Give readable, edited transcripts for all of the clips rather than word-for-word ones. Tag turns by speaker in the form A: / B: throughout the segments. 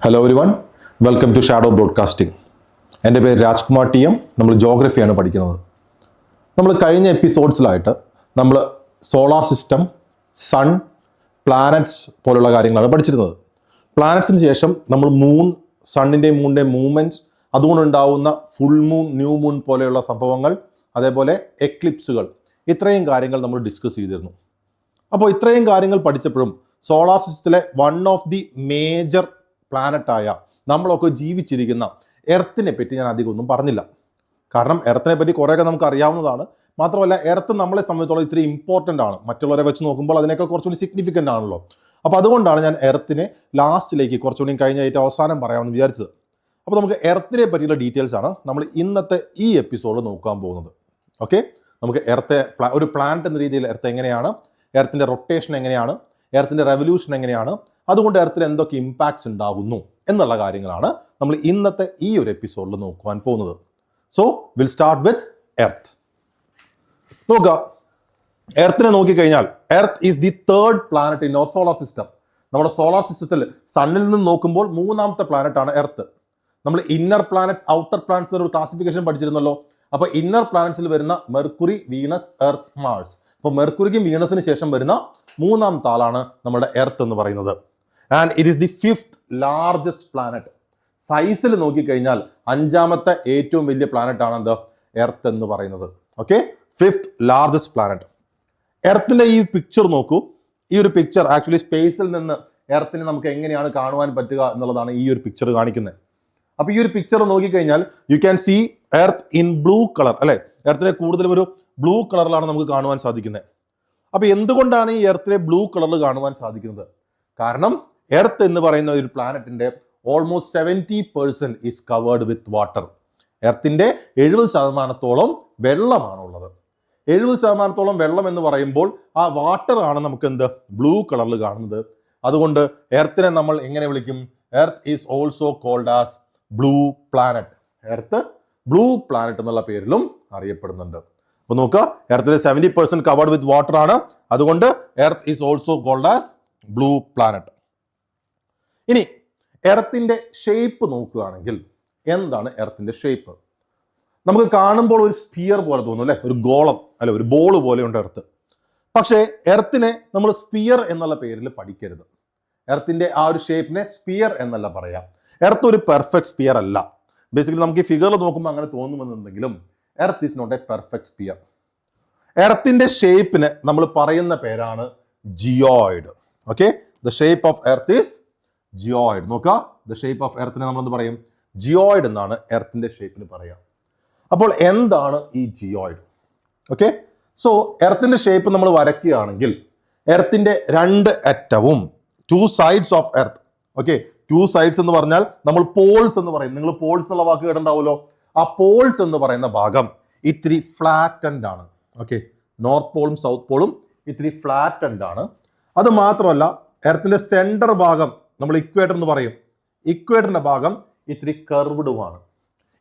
A: Hello everyone, welcome to shadow broadcasting. എൻ്റെ പേര് Rajkumar T M. നമ്മൾ ജോഗ്രഫിയാണ് പഠിക്കുന്നത്. നമ്മൾ കഴിഞ്ഞ എപ്പിസോഡ്സിലായിട്ട് നമ്മൾ സോളാർ സിസ്റ്റം, സൺ, പ്ലാനറ്റ്സ് പോലുള്ള കാര്യങ്ങളാണ് പഠിച്ചിരുന്നത്. പ്ലാനറ്റ്സിന് ശേഷം നമ്മൾ മൂൺ, സണ്ണിൻ്റെയും മൂണിൻ്റെയും മൂവ്മെൻറ്റ്സ്, അതുകൊണ്ടുണ്ടാവുന്ന ഫുൾ മൂൺ, ന്യൂ മൂൺ പോലെയുള്ള സംഭവങ്ങൾ, അതേപോലെ എക്ലിപ്സുകൾ, ഇത്രയും കാര്യങ്ങൾ നമ്മൾ ഡിസ്കസ് ചെയ്തിരുന്നു. അപ്പോൾ ഇത്രയും കാര്യങ്ങൾ പഠിച്ചപ്പോഴും സോളാർ സിസ്റ്റത്തിലെ വൺ ഓഫ് ദി മേജർ പ്ലാനറ്റായ നമ്മളൊക്കെ ജീവിച്ചിരിക്കുന്ന എർത്തിനെ പറ്റി ഞാൻ അധികം ഒന്നും പറഞ്ഞില്ല. കാരണം എർത്തിനെ പറ്റി കുറേയൊക്കെ നമുക്ക് അറിയാവുന്നതാണ്. മാത്രമല്ല, എർത്ത് നമ്മളെ സംബന്ധിച്ചോളം ഇത്തിരി ഇമ്പോർട്ടൻ്റ് ആണ്. മറ്റുള്ളവരെ വെച്ച് നോക്കുമ്പോൾ അതിനൊക്കെ കുറച്ചുകൂടി സിഗ്നിഫിക്കൻ്റ് ആണല്ലോ. അപ്പോൾ അതുകൊണ്ടാണ് ഞാൻ എർത്തിനെ ലാസ്റ്റിലേക്ക് കുറച്ചുകൂടി കഴിഞ്ഞ ഏറ്റവും അവസാനം പറയാമെന്ന് വിചാരിച്ചത്. അപ്പോൾ നമുക്ക് എർത്തിനെ പറ്റിയുള്ള ഡീറ്റെയിൽസ് ആണ് നമ്മൾ ഇന്നത്തെ ഈ എപ്പിസോഡ് നോക്കാൻ പോകുന്നത്. ഓക്കെ, നമുക്ക് എർത്തെ ഒരു പ്ലാനറ്റ് എന്ന രീതിയിൽ എർത്ത് എങ്ങനെയാണ്, എർത്തിൻ്റെ റൊട്ടേഷൻ എങ്ങനെയാണ്, എർത്തിൻ്റെ റെവല്യൂഷൻ എങ്ങനെയാണ്, അതുകൊണ്ട് എർത്തിൽ എന്തൊക്കെ ഇമ്പാക്ട്സ് ഉണ്ടാകുന്നു എന്നുള്ള കാര്യങ്ങളാണ് നമ്മൾ ഇന്നത്തെ ഈ ഒരു എപ്പിസോഡിൽ നോക്കുവാൻ പോകുന്നത്. So will start with earth. നോക്കുക, എർത്തിനെ നോക്കിക്കഴിഞ്ഞാൽ earth is the third planet in our solar system. നമ്മുടെ സോളാർ സിസ്റ്റത്തിൽ സണ്ണിൽ നിന്ന് നോക്കുമ്പോൾ മൂന്നാമത്തെ പ്ലാനറ്റ് ആണ് എർത്ത്. നമ്മൾ ഇന്നർ പ്ലാനറ്റ്സ്, ഔട്ടർ പ്ലാനറ്റ്സ് ഒരു ക്ലാസിഫിക്കേഷൻ പഠിച്ചിരുന്നല്ലോ. അപ്പോൾ ഇന്നർ പ്ലാനറ്റ്സിൽ വരുന്ന മെർക്കുറി, വീനസ്, എർത്ത്, മാർസ്. അപ്പോൾ മെർക്കുറിക്കും വീനസിന് ശേഷം വരുന്ന മൂന്നാമത്തെ ആളാണ് നമ്മുടെ എർത്ത് എന്ന് പറയുന്നത്. And it is the fifth largest planet. സൈസിൽ നോക്കിക്കഴിഞ്ഞാൽ അഞ്ചാമത്തെ ഏറ്റവും വലിയ പ്ലാനറ്റ് ആണ് എന്ത്, എർത്ത് എന്ന് പറയുന്നത്. Okay, fifth largest planet. എർത്തിന്റെ ഈ പിക്ചർ നോക്കൂ. ഈ ഒരു പിക്ചർ ആക്ച്വലി സ്പേസിൽ നിന്ന് എർത്തിനെ നമുക്ക് എങ്ങനെയാണ് കാണുവാൻ പറ്റുക എന്നുള്ളതാണ് ഈ ഒരു പിക്ചർ കാണിക്കുന്നത്. അപ്പോൾ ഈ ഒരു പിക്ചർ നോക്കിക്കഴിഞ്ഞാൽ you can see earth in blue colour, അല്ലെ? എർത്തിനെ കൂടുതലും ഒരു ബ്ലൂ കളറിലാണ് നമുക്ക് കാണുവാൻ സാധിക്കുന്നത്. അപ്പോൾ എന്തുകൊണ്ടാണ് ഈ എർത്തിനെ ബ്ലൂ കളറിൽ കാണുവാൻ സാധിക്കുന്നത്? കാരണം എർത്ത് എന്ന് പറയുന്ന ഒരു പ്ലാനറ്റിന്റെ almost 70% is covered with water. എർത്തിന്റെ 70% വെള്ളമാണുള്ളത്. 70% വെള്ളം എന്ന് പറയുമ്പോൾ ആ വാട്ടർ ആണ് നമുക്ക് എന്ത്, ബ്ലൂ കളറിൽ കാണുന്നത്. അതുകൊണ്ട് എർത്തിനെ നമ്മൾ എങ്ങനെ വിളിക്കും? Earth is also called as blue planet. Earth blue planet എന്നുള്ള പേരിലും അറിയപ്പെടുന്നുണ്ട്. അപ്പൊ നോക്കുക, എർത്തിലെ 70% കവേർഡ് വിത്ത് വാട്ടർ ആണ്. അതുകൊണ്ട് earth is also called as blue planet. ഇനി എർത്തിന്റെ ഷേപ്പ് നോക്കുകയാണെങ്കിൽ എന്താണ് എർത്തിന്റെ ഷേപ്പ്? നമുക്ക് കാണുമ്പോൾ ഒരു സ്പിയർ പോലെ തോന്നും, അല്ലെ? ഒരു ഗോളം, അല്ലെ? ഒരു ബോൾ പോലെയുണ്ട് എർത്ത്. പക്ഷേ എർത്തിനെ നമ്മൾ സ്പിയർ എന്നുള്ള പേരിൽ പഠിക്കരുത്. എർത്തിന്റെ ആ ഒരു ഷേപ്പിനെ സ്പിയർ എന്നല്ല പറയാം. എർത്ത് ഒരു പെർഫെക്റ്റ് സ്പിയർ അല്ല. ബേസിക്കലി നമുക്ക് ഈ ഫിഗറിൽ നോക്കുമ്പോൾ അങ്ങനെ തോന്നുമെന്നുണ്ടെങ്കിലും earth is not a perfect sphere. എർത്തിന്റെ ഷേപ്പിന് നമ്മൾ പറയുന്ന പേരാണ് geoid. Okay, the shape of earth is geoid. നോക്കുക, ദ ഷേപ്പ് ഓഫ് എർത്തിനെ നമ്മൾ എന്ത് പറയും? ജിയോയിഡ് എന്നാണ് എർത്തിന്റെ ഷേപ്പിന് പറയാം. അപ്പോൾ എന്താണ് ഈ ജിയോയിഡ്? ഓക്കെ, സോ എർത്തിന്റെ ഷേപ്പ് നമ്മൾ വരയ്ക്കുകയാണെങ്കിൽ എർത്തിന്റെ രണ്ട് അറ്റവും, two sides of earth. Okay, two sides എന്ന് പറഞ്ഞാൽ നമ്മൾ പോൾസ് എന്ന് പറയും. നിങ്ങൾ പോൾസ് എന്നുള്ള വാക്ക് കേട്ടിട്ടുണ്ടാവുമല്ലോ. ആ പോൾസ് എന്ന് പറയുന്ന ഭാഗം ഇത്തിരി ഫ്ലാറ്റൻഡ് ആണ്. ഓക്കെ, നോർത്ത് പോളും സൗത്ത് പോളും ഇത്തിരി ഫ്ലാറ്റൻഡ് ആണ്. അത് മാത്രമല്ല, എർത്തിന്റെ സെന്റർ ഭാഗം നമ്മൾ ഇക്വേറ്റർ എന്ന് പറയും. ഇക്വേറ്ററിന്റെ ഭാഗം ഇത്തിരി കർവ്ഡുമാണ്.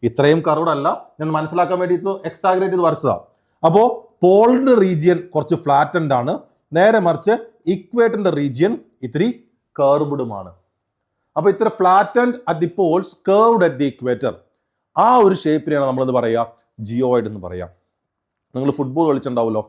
A: ഇത്രയും കർവ്ഡ് അല്ല, ഞാൻ മനസ്സിലാക്കാൻ വേണ്ടി എക്സാഗ്രേറ്റ് ചെയ്ത് വരച്ചതാണ്. അപ്പോൾ പോളിന്റെ റീജിയൻ കുറച്ച് ഫ്ലാറ്റൻഡ് ആണ്, നേരെ മറിച്ച് ഇക്വേറ്ററിന്റെ റീജിയൻ ഇത്തിരി കർവ്ഡുമാണ്. അപ്പോൾ ഇത്ര flattened at the Paul's, curved at the equator, ആ ഒരു ഷേപ്പിനെയാണ് നമ്മളെന്ന് പറയുക, ജിയോയിഡ് എന്ന് പറയാം. നിങ്ങൾ ഫുട്ബോൾ കളിച്ചിട്ടുണ്ടാവുമല്ലോ.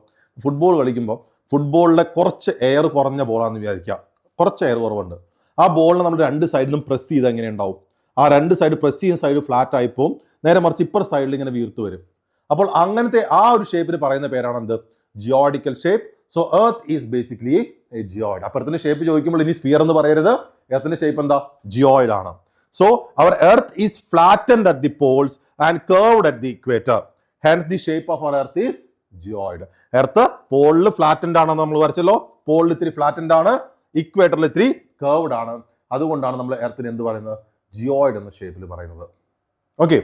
A: ഫുട്ബോൾ കളിക്കുമ്പോൾ ഫുട്ബോളിലെ കുറച്ച് എയർ കുറഞ്ഞ ബോളാണെന്ന് വിചാരിക്കുക. കുറച്ച് എയർ കുറവുണ്ട്. ആ ബോളിനെ നമ്മൾ രണ്ട് സൈഡിൽ നിന്നും പ്രസ് ചെയ്ത് എങ്ങനെ ഉണ്ടാവും? ആ രണ്ട് സൈഡ് പ്രസ് ചെയ്യുന്ന സൈഡ് ഫ്ലാറ്റ് ആയിപ്പോവും, നേരെ മറിച്ച് ഇപ്പർ സൈഡിൽ ഇങ്ങനെ വീർത്ത് വരും. അപ്പോൾ അങ്ങനത്തെ ആ ഒരു ഷേപ്പിന് പറയുന്ന പേരാണ് എന്ത്? Geoidical shape. So earth is basically a geoid. അപ്പോൾ എർത്തിന്റെ ഷേപ്പ് ചോദിക്കുമ്പോൾ ഇനി സ്പിയർ എന്ന് പറയരുത്. എർത്തിന്റെ ഷേപ്പ് എന്താ? ജിയോയിഡ് ആണ്. So our earth is flattened at the poles and curved at the equator. Hence the shape of our earth is geoid. Earth പോളിൽ ഫ്ലാറ്റൻഡ് ആണെന്ന് നമ്മൾ വരച്ചല്ലോ. പോളിൽ ഇത്തിരി ഫ്ലാറ്റൻഡ് ആണ്, ഇക്വേറ്ററിൽ ഇത്തിരി കർവ്ഡ് ആണ്. അതുകൊണ്ടാണ് നമ്മൾ എർത്തിന് എന്ത് പറയുന്നത്? ജിയോയിഡ് എന്ന ഷേപ്പിൽ പറയുന്നത്. ഓക്കെ,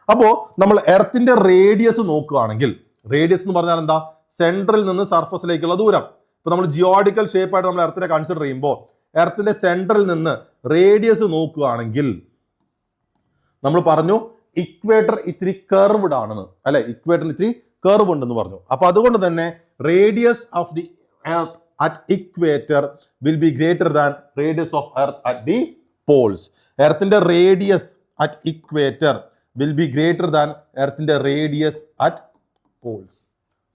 A: അപ്പോൾ നമ്മൾ എർത്തിന്റെ റേഡിയസ് നോക്കുകയാണെങ്കിൽ, റേഡിയസ് എന്ന് പറഞ്ഞാൽ എന്താ? സെൻട്രൽ നിന്ന് സർഫസിലേക്കുള്ള ദൂരം. ഇപ്പൊ നമ്മൾ ജിയോയിഡിക്കൽ ഷേപ്പായിട്ട് നമ്മൾ എർത്തിനെ കൺസിഡർ ചെയ്യുമ്പോൾ എർത്തിന്റെ സെൻട്രൽ നിന്ന് റേഡിയസ് നോക്കുകയാണെങ്കിൽ നമ്മൾ പറഞ്ഞു ഇക്വേറ്റർ ഇത്തിരി കർവ്ഡ് ആണെന്ന്, അല്ലെ? ഇക്വേറ്ററിന് ഇത്തിരി കർവ് ഉണ്ടെന്ന് പറഞ്ഞു. അപ്പൊ അതുകൊണ്ട് തന്നെ radius of the earth at equator will be greater than radius of earth at the poles. എർത്തിന്റെ radius at equator will be greater than എർത്തിന്റെ റേഡിയസ് അറ്റ് പോൾസ്.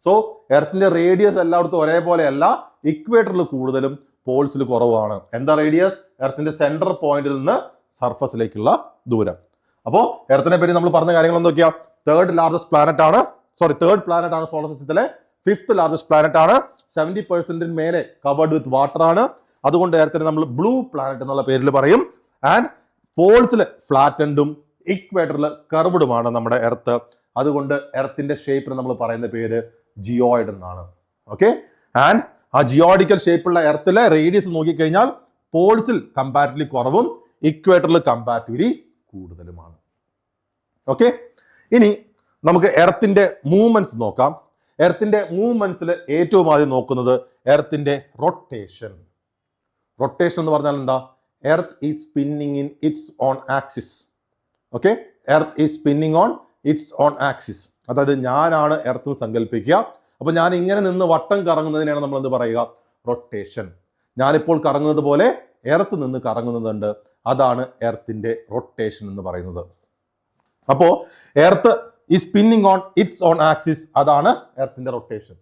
A: സോ എർത്തിന്റെ റേഡിയസ് എല്ലായിടത്തും ഒരേപോലെ അല്ല, ഇക്വേറ്ററിൽ കൂടുതലും പോൾസിൽ കുറവാണ്. എന്താ റേഡിയസ്? എർത്തിന്റെ സെൻട്രൽ പോയിന്റിൽ നിന്ന് സർഫസിലേക്കുള്ള ദൂരം. അപ്പോൾ എർത്തിനെ പറ്റി നമ്മൾ പറഞ്ഞ കാര്യങ്ങൾ എന്തൊക്കെയാ? തേർഡ് പ്ലാനറ്റ് ആണ് സോളർ സിസ്റ്റത്തിലെ. 5th ലാർജസ്റ്റ് പ്ലാനറ്റ് ആണ്. 70% മേലെ കവേർഡ് വിത്ത് വാട്ടർ ആണ്. അതുകൊണ്ട് എർത്തിനെ നമ്മൾ ബ്ലൂ പ്ലാനറ്റ് എന്നുള്ള പേരിൽ പറയും. ആൻഡ് പോൾസിൽ ഫ്ലാറ്റൻഡും ഇക്വേറ്ററിൽ കർവ്ഡുമാണ് നമ്മുടെ എർത്ത്. അതുകൊണ്ട് എർത്തിന്റെ ഷേപ്പിന് നമ്മൾ പറയുന്ന പേര് ജിയോയിഡ് എന്നാണ്. ഓക്കെ, ആൻഡ് ആ ജിയോയിഡിക്കൽ ഷേപ്പുള്ള എർത്തിലെ റേഡിയസ് നോക്കിക്കഴിഞ്ഞാൽ പോൾസിൽ കമ്പാരിറ്റീവ്ലി കുറവും ഇക്വേറ്ററിൽ കമ്പാരിറ്റീവ്ലി കൂടുതലുമാണ്. ഓക്കെ, ഇനി നമുക്ക് എർത്തിന്റെ മൂവ്മെന്റ്സ് നോക്കാം. എർത്തിന്റെ മൂവ്മെന്റ്സിൽ ഏറ്റവും ആദ്യം നോക്കുന്നത് എർത്തിന്റെ റൊട്ടേഷൻ. റൊട്ടേഷൻ എന്ന് പറഞ്ഞാൽ എന്താ? Earth is spinning in its on axis. Okay, earth is spinning on its on axis. അതായത് ഞാനാണ് എർത്ത് സങ്കല്പിക്കുക. അപ്പൊ ഞാൻ ഇങ്ങനെ നിന്ന് വട്ടം കറങ്ങുന്നതിനാണ് നമ്മൾ എന്ത് പറയുക? റൊട്ടേഷൻ. ഞാനിപ്പോൾ കറങ്ങുന്നത് പോലെ എർത്ത് നിന്ന് കറങ്ങുന്നതുണ്ട്. അതാണ് എർത്തിന്റെ റൊട്ടേഷൻ എന്ന് പറയുന്നത്. അപ്പോ എർത്ത് ഈ spinning on its on axis, അതാണ് എർത്തിന്റെ റൊട്ടേഷൻ.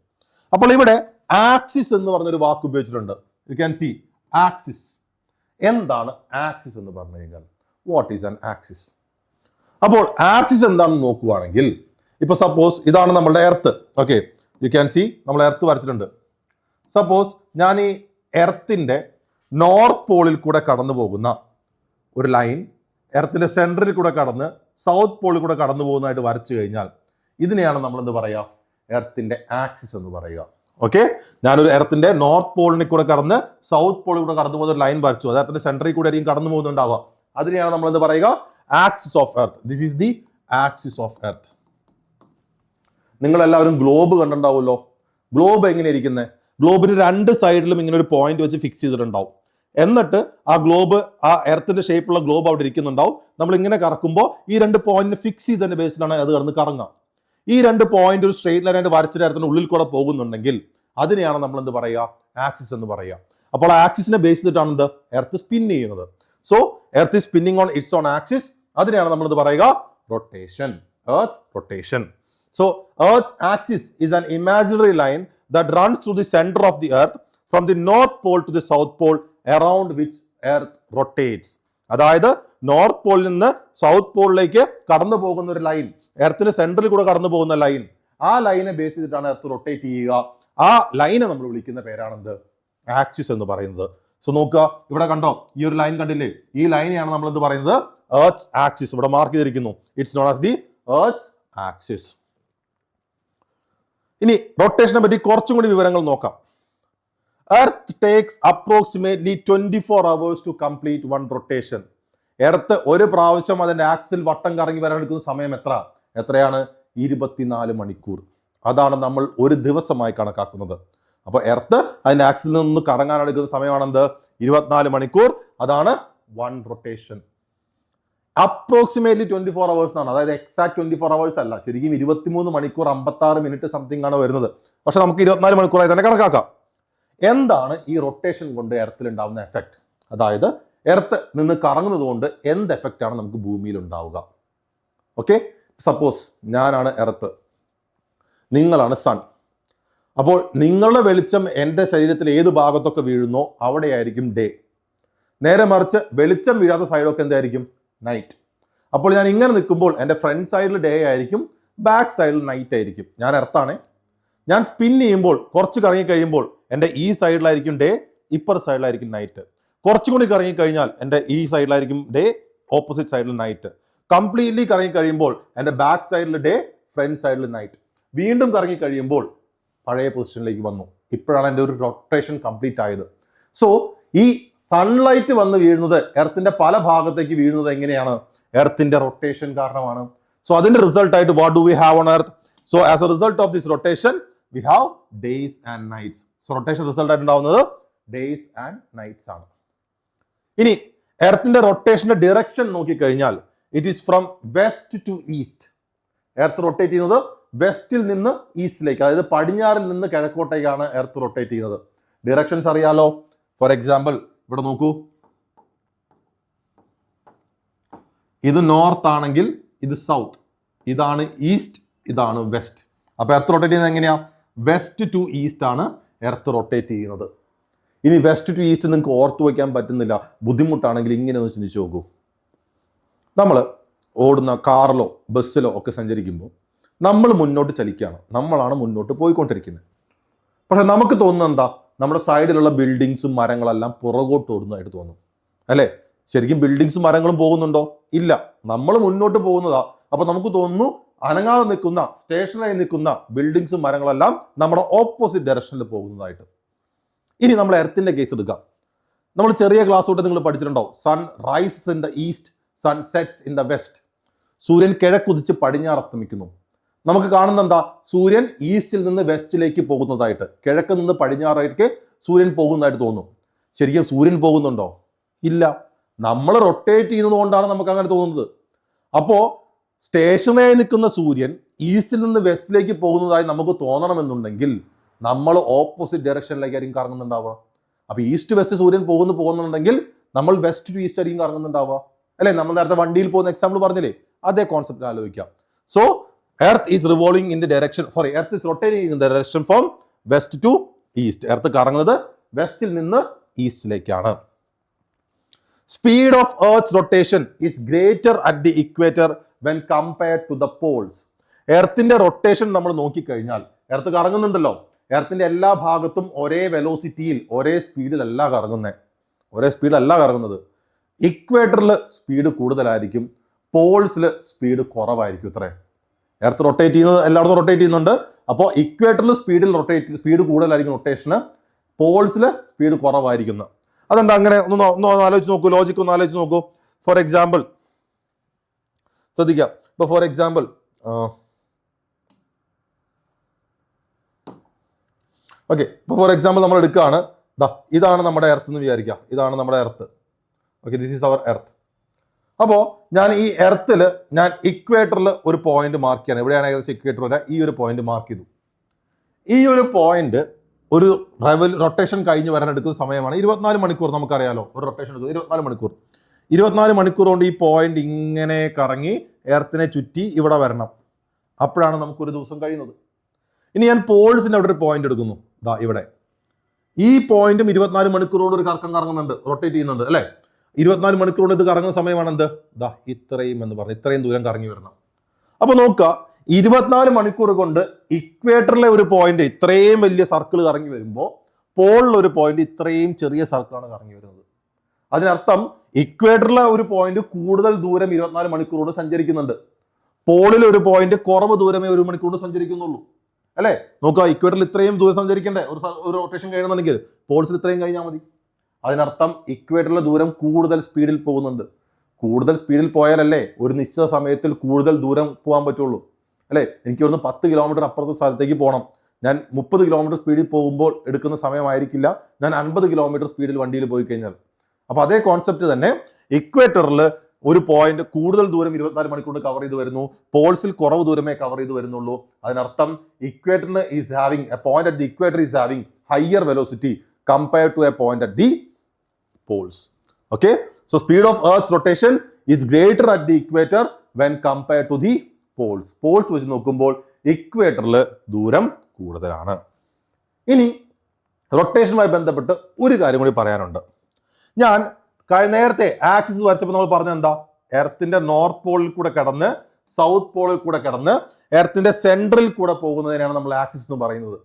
A: അപ്പോൾ ഇവിടെ ആക്സിസ് എന്ന് പറഞ്ഞൊരു വാക്ക് ഉപയോഗിച്ചിട്ടുണ്ട്. You can see axis. എന്താണ് ആക്സിസ് എന്ന് പറഞ്ഞു കഴിഞ്ഞാൽ? What is an axis? അപ്പോൾ ആക്സിസ് എന്താണെന്ന് നോക്കുവാണെങ്കിൽ, ഇപ്പൊ സപ്പോസ് ഇതാണ് നമ്മളുടെ earth. Okay, you can see നമ്മൾ എർത്ത് വരച്ചിട്ടുണ്ട്. സപ്പോസ് ഞാൻ ഈ എർത്തിന്റെ നോർത്ത് പോളിൽ കൂടെ കടന്നു പോകുന്ന ഒരു ലൈൻ എർത്തിന്റെ സെൻട്രലിൽ കൂടെ കടന്ന് സൗത്ത് പോളിൽ കൂടെ കടന്നു പോകുന്നതായിട്ട് വരച്ചു കഴിഞ്ഞാൽ ഇതിനെയാണ് നമ്മൾ എന്ത് പറയുക? എർത്തിന്റെ ആക്സിസ് എന്ന് പറയുക. ഓക്കെ, ഞാനൊരു എർത്തിന്റെ നോർത്ത് പോളിനെ കൂടെ കടന്ന് സൗത്ത് പോളിൽ കൂടെ കടന്നു പോകുന്ന ഒരു ലൈൻ വരച്ചു. അത് എർത്തിന്റെ സെൻട്രലിൽ കൂടെ ആയിരിക്കും കടന്നു പോകുന്നുണ്ടാവുക. അതിനെയാണ് നമ്മൾ എന്ത് പറയുക? Axis of earth. This is the axis of earth. നിങ്ങൾ എല്ലാവരും ഗ്ലോബ് കണ്ടിട്ടുണ്ടാവുമല്ലോ. ഗ്ലോബ് എങ്ങനെ ഇരിക്കുന്നത്? ഗ്ലോബിന് രണ്ട് സൈഡിലും ഇങ്ങനെ ഒരു പോയിന്റ് വെച്ച് ഫിക്സ് ചെയ്തിട്ടുണ്ടാവും. എന്നിട്ട് ആ ഗ്ലോബ്, ആ എർത്തിന്റെ ഷേപ്പുള്ള ഗ്ലോബ് അവിടെ ഇരിക്കുന്നുണ്ടാവും. നമ്മൾ ഇങ്ങനെ കറക്കുമ്പോൾ ഈ രണ്ട് പോയിന്റ് ഫിക്സ് ചെയ്തതിന്റെ ബേസിലാണ് അത് കിടന്ന് കറങ്ങുക. ഈ രണ്ട് പോയിന്റ് ഒരു സ്ട്രെയിറ്റ് ലൈനായിട്ട് വരച്ചിട്ട് എർത്തിന്റെ ഉള്ളിൽ കൂടെ പോകുന്നുണ്ടെങ്കിൽ അതിനെയാണ് നമ്മൾ എന്ത് പറയുക? ആക്സിസ് എന്ന് പറയുക. അപ്പോൾ ആക്സിസിനെ ബേസ് ചെയ്തിട്ടാണ് എന്ത്? എർത്ത് സ്പിൻ ചെയ്യുന്നത്. So earth is spinning on its on axis. അതിനെയാണ് നമ്മൾ എന്ത് പറയുക? Rotation. Earth rotation. So Earth's axis is an imaginary line that runs through the center of the earth from the north pole to the south pole around which earth rotates. അതായത് north പോളിൽ നിന്ന് south പോളിലേക്ക് കടന്നു പോകുന്ന ഒരു line, എർത്തിന് സെൻട്രലിൽ കൂടെ കടന്നു പോകുന്ന line, ആ ലൈനെ base ചെയ്തിട്ടാണ് എർത്ത് റൊട്ടേറ്റ് ചെയ്യുക. ആ ലൈനെ നമ്മൾ വിളിക്കുന്ന പേരാണെന്ത്? ആക്സിസ് എന്ന് പറയുന്നത്. സോ നോക്കുക, ഇവിടെ കണ്ടോ, ഈ ഒരു ലൈൻ കണ്ടില്ലേ? ഈ ലൈനെയാണ് നമ്മൾ എന്ത് പറയുന്നത്? Earth axis. ഇവിടെ മാർക്ക് ചെയ്തിരിക്കുന്നു. It's known as the earth axis. ഇനി റൊട്ടേഷനെ പറ്റി കുറച്ചും കൂടി വിവരങ്ങൾ നോക്കാം. Earth takes approximately 24 hours to complete one rotation. Earth ഒരു പ്രാവശ്യം അതിന്റെ ആക്സിൽ വട്ടം കറങ്ങി വരാൻ എടുക്കുന്ന സമയം എത്രയാണ്? 24 മണിക്കൂർ. അതാണ് നമ്മൾ ഒരു ദിവസമായി കണക്കാക്കുന്നത്. അപ്പോൾ എർത്ത് അതിന്റെ ആക്സിൽ നിന്ന് കറങ്ങാൻ എടുക്കുന്ന സമയമാണെന്ത്? 24 മണിക്കൂർ. അതാണ് വൺ റൊട്ടേഷൻ. അപ്രോക്സിമേറ്റ്ലി 24 hours എന്നാണ്. അതായത് എക്സാക്ട് 24 hours അല്ല, ശരിക്കും 23 മണിക്കൂർ 56 മിനിറ്റ് സംതിങ് ആണ് വരുന്നത്. പക്ഷെ നമുക്ക് 24 മണിക്കൂറായി തന്നെ കണക്കാക്കാം. എന്താണ് ഈ റൊട്ടേഷൻ കൊണ്ട് എർത്തിൽ ഉണ്ടാവുന്ന എഫക്റ്റ്? അതായത് എർത്ത് നിന്ന് കറങ്ങുന്നത് കൊണ്ട് എന്ത് എഫക്റ്റ് ആണ് നമുക്ക് ഭൂമിയിൽ ഉണ്ടാവുക? ഓക്കെ, സപ്പോസ് ഞാനാണ് എർത്ത്, നിങ്ങളാണ് സൺ. അപ്പോൾ നിങ്ങളുടെ വെളിച്ചം എൻ്റെ ശരീരത്തിൽ ഏത് ഭാഗത്തൊക്കെ വീഴുന്നോ അവിടെയായിരിക്കും ഡേ. നേരെ മറിച്ച് വെളിച്ചം വീഴാത്ത സൈഡൊക്കെ എന്തായിരിക്കും? നൈറ്റ്. അപ്പോൾ ഞാൻ ഇങ്ങനെ നിൽക്കുമ്പോൾ എൻ്റെ ഫ്രണ്ട് സൈഡിൽ ഡേ ആയിരിക്കും, ബാക്ക് സൈഡിൽ നൈറ്റ് ആയിരിക്കും. ഞാൻ എർത്താണ്. ഞാൻ സ്പിൻ ചെയ്യുമ്പോൾ കുറച്ച് കറങ്ങി കഴിയുമ്പോൾ എൻ്റെ ഈ സൈഡിലായിരിക്കും ഡേ, ഇപ്പർ സൈഡിലായിരിക്കും നൈറ്റ്. കുറച്ചും കൂടി കറങ്ങി കഴിഞ്ഞാൽ എൻ്റെ ഈ സൈഡിലായിരിക്കും ഡേ, ഓപ്പോസിറ്റ് സൈഡിൽ നൈറ്റ്. കംപ്ലീറ്റ്ലി കറങ്ങി കഴിയുമ്പോൾ എൻ്റെ ബാക്ക് സൈഡിൽ ഡേ, ഫ്രണ്ട് സൈഡിൽ നൈറ്റ്. വീണ്ടും കറങ്ങി കഴിയുമ്പോൾ പഴയ പൊസിഷനിലേക്ക് വന്നു. ഇപ്പോഴാണ് എൻ്റെ ഒരു റൊട്ടേഷൻ കംപ്ലീറ്റ് ആയത്. സോ ഈ സൺലൈറ്റ് വന്ന് വീഴുന്നത്, എർത്തിന്റെ പല ഭാഗത്തേക്ക് വീഴുന്നത് എങ്ങനെയാണ്? എർത്തിന്റെ റൊട്ടേഷൻ കാരണമാണ്. സോ അതിന്റെ റിസൾട്ട് ആയിട്ട് what do we have on earth? So as a result of this rotation we have days and nights. So rotation result ആയിട്ട് ഉണ്ടാവുന്നത് ഡേയ്സ് ആൻഡ് നൈറ്റ്സ് ആണ്. ഇനി എർത്തിന്റെ റൊട്ടേഷന്റെ ഡിറക്ഷൻ നോക്കിക്കഴിഞ്ഞാൽ it is from west to east. Earth rotate ചെയ്യുന്നത് വെസ്റ്റിൽ നിന്ന് ഈസ്റ്റിലേക്ക്, അതായത് പടിഞ്ഞാറിൽ നിന്ന് കിഴക്കോട്ടേക്കാണ് എർത്ത് റൊട്ടേറ്റ് ചെയ്യുന്നത്. ഡിറക്ഷൻസ് അറിയാലോ. ഫോർ എക്സാമ്പിൾ ഇവിടെ നോക്കൂ, ഇത് നോർത്ത് ആണെങ്കിൽ ഇത് സൗത്ത്, ഇതാണ് ഈസ്റ്റ്, ഇതാണ് വെസ്റ്റ്. അപ്പോൾ എർത്ത് റൊട്ടേറ്റ് ചെയ്യുന്നത് എങ്ങനെയാ? വെസ്റ്റ് ടു ഈസ്റ്റ് ആണ് എർത്ത് റൊട്ടേറ്റ് ചെയ്യുന്നത്. ഇനി വെസ്റ്റ് ടു ഈസ്റ്റ് നിങ്ങൾക്ക് ഓർത്ത് വയ്ക്കാൻ പറ്റുന്നില്ല, ബുദ്ധിമുട്ടാണെങ്കിൽ ഇങ്ങനെ ഒന്ന് ചിന്തിച്ച് നോക്കൂ. നമ്മൾ ഓടുന്ന കാറിലോ ബസ്സിലോ ഒക്കെ സഞ്ചരിക്കുമ്പോൾ നമ്മൾ മുന്നോട്ട് ചലിക്കുകയാണ്, നമ്മളാണ് മുന്നോട്ട് പോയിക്കൊണ്ടിരിക്കുന്നത്. പക്ഷെ നമുക്ക് തോന്നുന്നത് എന്താ? നമ്മുടെ സൈഡിലുള്ള ബിൽഡിങ്സും മരങ്ങളെല്ലാം പുറകോട്ട് ഓടുന്നതായിട്ട് തോന്നും, അല്ലേ? ശരിക്കും ബിൽഡിങ്സും മരങ്ങളും പോകുന്നുണ്ടോ? ഇല്ല, നമ്മൾ മുന്നോട്ട് പോകുന്നതാ. അപ്പൊ നമുക്ക് തോന്നുന്നു അനങ്ങാതെ നിൽക്കുന്ന, സ്റ്റേഷനായി നിൽക്കുന്ന ബിൽഡിങ്സും മരങ്ങളെല്ലാം നമ്മുടെ ഓപ്പോസിറ്റ് ഡയറക്ഷനിൽ പോകുന്നതായിട്ട്. ഇനി നമ്മൾ എർത്തിന്റെ കേസ് എടുക്കാം. നമ്മൾ ചെറിയ ക്ലാസ് തൊട്ട് നിങ്ങൾ പഠിച്ചിട്ടുണ്ടാവും, sun rises in the east, sun sets in the west. സൂര്യൻ കിഴക്കുതിച്ച് പടിഞ്ഞാറ് അസ്തമിക്കുന്നു. നമുക്ക് കാണുന്ന എന്താ? സൂര്യൻ ഈസ്റ്റിൽ നിന്ന് വെസ്റ്റിലേക്ക് പോകുന്നതായിട്ട്, കിഴക്ക് നിന്ന് പടിഞ്ഞാറായിട്ട് സൂര്യൻ പോകുന്നതായിട്ട് തോന്നും. ശരിക്കും സൂര്യൻ പോകുന്നുണ്ടോ? ഇല്ല, നമ്മൾ റൊട്ടേറ്റ് ചെയ്യുന്നത് കൊണ്ടാണ് നമുക്ക് അങ്ങനെ തോന്നുന്നത്. അപ്പോൾ സ്റ്റേഷനായി നിൽക്കുന്ന സൂര്യൻ ഈസ്റ്റിൽ നിന്ന് വെസ്റ്റിലേക്ക് പോകുന്നതായി നമുക്ക് തോന്നണമെന്നുണ്ടെങ്കിൽ നമ്മൾ ഓപ്പോസിറ്റ് ഡയറക്ഷനിലേക്കായിരിക്കും കറങ്ങുന്നുണ്ടാവുക. അപ്പൊ ഈസ്റ്റ് വെസ്റ്റ് സൂര്യൻ പോകുന്നുണ്ടെങ്കിൽ നമ്മൾ വെസ്റ്റ് ടു ഈസ്റ്റ് ആയിരിക്കും കറങ്ങുന്നുണ്ടാവുക, അല്ലെ? നമ്മൾ നേരത്തെ വണ്ടിയിൽ പോകുന്ന എക്സാമ്പിൾ പറഞ്ഞില്ലേ, അതേ കോൺസെപ്റ്റ് ആലോചിക്കാം. So earth is revolving in the direction, earth is rotating in the direction from west to east. Earth കറങ്ങുന്നത് വെസ്റ്റിൽ നിന്ന് ഈസ്റ്റിലേക്കാണ്. Speed of earth rotation is greater at the equator when compared to the poles. എർത്തിന്റെ rotation നമ്മൾ നോക്കിക്കഴിഞ്ഞാൽ, earth കറങ്ങുന്നുണ്ടല്ലോ, എർത്തിന്റെ എല്ലാ ഭാഗത്തും ഒരേ വെലോസിറ്റിയിൽ ഒരേ സ്പീഡിലല്ല കറങ്ങുന്നത്. ഇക്വേറ്ററിൽ സ്പീഡ് കൂടുതലായിരിക്കും, പോൾസിൽ സ്പീഡ് കുറവായിരിക്കും. ഇത്രേ. എർത്ത് റൊട്ടേറ്റ് ചെയ്യുന്നത് എല്ലായിടത്തും റൊട്ടേറ്റ് ചെയ്യുന്നുണ്ട്. അപ്പോൾ ഇക്വേറ്ററിൽ സ്പീഡ് കൂടുതലായിരിക്കും റൊട്ടേഷന്, പോൾസിൽ സ്പീഡ് കുറവായിരിക്കുന്നു. അതെന്താ അങ്ങനെ? ഒന്ന് ആലോചിച്ച് നോക്കൂ, ലോജിക്ക് ഒന്ന് ആലോചിച്ച് നോക്കൂ. ഫോർ എക്സാമ്പിൾ ശ്രദ്ധിക്കാം. ഇപ്പോൾ ഫോർ എക്സാമ്പിൾ ഓക്കെ, ഇപ്പോൾ ഫോർ എക്സാമ്പിൾ നമ്മൾ എടുക്കുകയാണ്, ഇതാണ് നമ്മുടെ എർത്ത് എന്ന് വിചാരിക്കാം, ഇതാണ് നമ്മുടെ earth. Okay, this is our earth. അപ്പോൾ ഞാൻ ഈ എർത്തിൽ ഞാൻ ഇക്വേറ്ററിൽ ഒരു പോയിന്റ് മാർക്ക് ചെയ്യണം. എവിടെയാണ് ഏകദേശം ഇക്വേറ്റർ വരെ? ഈ ഒരു പോയിന്റ് മാർക്ക് ചെയ്തു. ഈ ഒരു പോയിന്റ് ഒരു റൊട്ടേഷൻ കഴിഞ്ഞ് വരാൻ എടുക്കുന്ന സമയമാണ് 24 മണിക്കൂർ. നമുക്കറിയാലോ, ഒരു റൊട്ടേഷൻ എടുക്കുന്നത് 24 മണിക്കൂർ. 24 മണിക്കൂർ കൊണ്ട് ഈ പോയിന്റ് ഇങ്ങനെ കറങ്ങി എർത്തിനെ ചുറ്റി ഇവിടെ വരണം. അപ്പോഴാണ് നമുക്കൊരു ദിവസം കഴിയുന്നത്. ഇനി ഞാൻ പോൾസിൻ്റെ അവിടെ ഒരു പോയിന്റ് എടുക്കുന്നു, ഇവിടെ. ഈ പോയിന്റും 24 മണിക്കൂർ കൊണ്ട് ഒരു കറക്കം കറങ്ങുന്നുണ്ട്, റൊട്ടേറ്റ് ചെയ്യുന്നുണ്ട്, അല്ലേ? 24 മണിക്കൂർ കൊണ്ട് ഇത് കറങ്ങുന്ന സമയമാണ് എന്ത്? ഇത്രയും എന്ന് പറഞ്ഞ് ഇത്രയും ദൂരം കറങ്ങി വരണം. അപ്പൊ നോക്കുക, 24 മണിക്കൂർ കൊണ്ട് ഇക്വേറ്ററിലെ ഒരു പോയിന്റ് ഇത്രയും വലിയ സർക്കിൾ കറങ്ങി വരുമ്പോൾ പോളിലെ ഒരു പോയിന്റ് ഇത്രയും ചെറിയ സർക്കിളാണ് കറങ്ങി വരുന്നത്. അതിനർത്ഥം ഇക്വേറ്ററിലെ ഒരു പോയിന്റ് കൂടുതൽ ദൂരം 24 മണിക്കൂർ കൊണ്ട് സഞ്ചരിക്കുന്നുണ്ട്, പോളിലെ ഒരു പോയിന്റ് കുറവ് ദൂരമേ 1 മണിക്കൂർ കൊണ്ട് സഞ്ചരിക്കുന്നുള്ളൂ, അല്ലേ? നോക്കുക, ഇക്വേറ്ററിൽ ഇത്രയും ദൂരം സഞ്ചരിക്കണ്ടേ ഒരു റൊട്ടേഷൻ കഴിയണമെന്നുണ്ടെങ്കിൽ, പോൾസിൽ ഇത്രയും കഴിഞ്ഞാൽ മതി. അതിനർത്ഥം ഇക്വേറ്ററിലെ ദൂരം കൂടുതൽ സ്പീഡിൽ പോകുന്നുണ്ട്. കൂടുതൽ സ്പീഡിൽ പോയാലല്ലേ ഒരു നിശ്ചിത സമയത്തിൽ കൂടുതൽ ദൂരം പോകാൻ പറ്റുള്ളൂ, അല്ലേ? എനിക്ക് ഇവിടുന്ന് 10 കിലോമീറ്റർ അപ്പുറത്തെ സ്ഥലത്തേക്ക് പോകണം. ഞാൻ 30 കിലോമീറ്റർ സ്പീഡിൽ പോകുമ്പോൾ എടുക്കുന്ന സമയമായിരിക്കില്ല ഞാൻ 50 കിലോമീറ്റർ സ്പീഡിൽ വണ്ടിയിൽ പോയി കഴിഞ്ഞാൽ. അപ്പൊ അതേ കോൺസെപ്റ്റ് തന്നെ ഇക്വേറ്ററിൽ ഒരു പോയിന്റ് കൂടുതൽ ദൂരം 24 മണിക്കൂർ കവർ ചെയ്ത് വരുന്നു, പോൾസിൽ കുറവ് ദൂരമേ കവർ ചെയ്ത് വരുന്നുള്ളൂ. അതിനർത്ഥം ഇക്വേറ്ററിന് is having a point at the equator is having higher velocity compared to a point at the poles. Okay, so speed of Earth's rotation is greater at the equator when compared to the poles. Poles വെച്ച് നോക്കുമ്പോൾ ഇക്വേറ്ററിൽ ദൂരം കൂടുതലാണ്. ഇനി റൊട്ടേഷനുമായി ബന്ധപ്പെട്ട് ഒരു കാര്യം കൂടി പറയാനുണ്ട്. ഞാൻ നേരത്തെ ആക്സിസ് വരച്ചപ്പോൾ നമ്മൾ പറഞ്ഞ എന്താ? എർത്തിന്റെ നോർത്ത് പോളിൽ കൂടെ കടന്ന് സൗത്ത് പോളിൽ കൂടെ കടന്ന് എർത്തിന്റെ സെൻട്രൽ കൂടെ പോകുന്നതിനാണ് നമ്മൾ ആക്സിസ് എന്ന് പറയുന്നത്.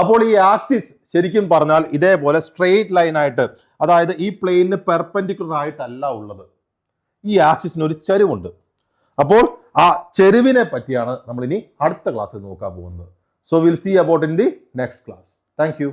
A: അപ്പോൾ ഈ ആക്സിസ് ശരിക്കും പറഞ്ഞാൽ ഇതേപോലെ സ്ട്രെയിറ്റ് ലൈൻ ആയിട്ട്, അതായത് ഈ പ്ലെയിനിന് പെർപെൻഡിക്കുലർ ആയിട്ടല്ല ഉള്ളത്. ഈ ആക്സിസിന് ഒരു ചെരിവുണ്ട്. അപ്പോൾ ആ ചെരിവിനെ പറ്റിയാണ് നമ്മൾ ഇനി അടുത്ത ക്ലാസ്സിൽ നോക്കാൻ പോകുന്നത്. So will see about in the next class. Thank U.